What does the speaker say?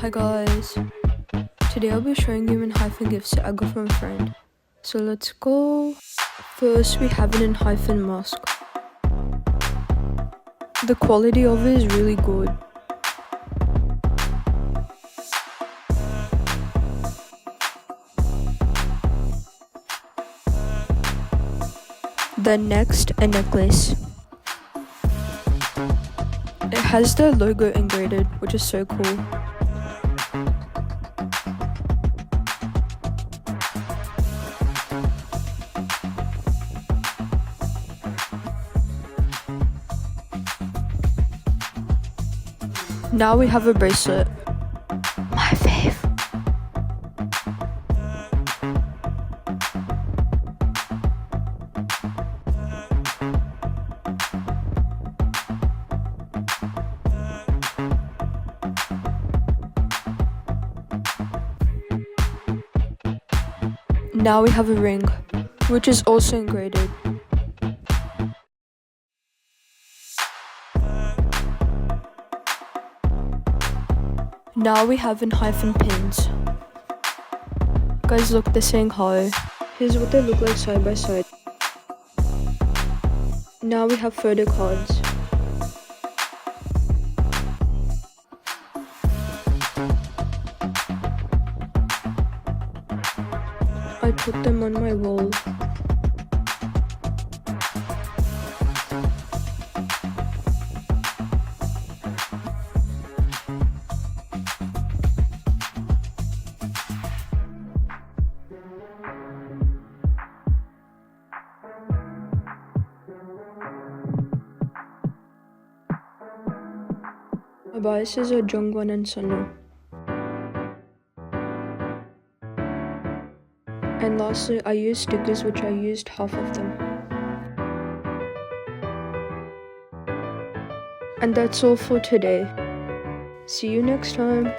Hi guys, today I'll be showing you ENHYPEN gifts I got from a friend. So let's go. First we have an ENHYPEN mask. The quality of it is really good. Then next, a necklace. It has the logo engraved, which is so cool. Now we have a bracelet. My fave. Now we have a ring, which is also engraved. Now we have ENHYPEN pins. Guys, look, they're saying hi. Here's what they look like side by side. Now we have photo cards. I put them on my wall. My biases are Jungwon and Sunoo. And lastly, I used stickers, which I used half of them. And that's all for today. See you next time.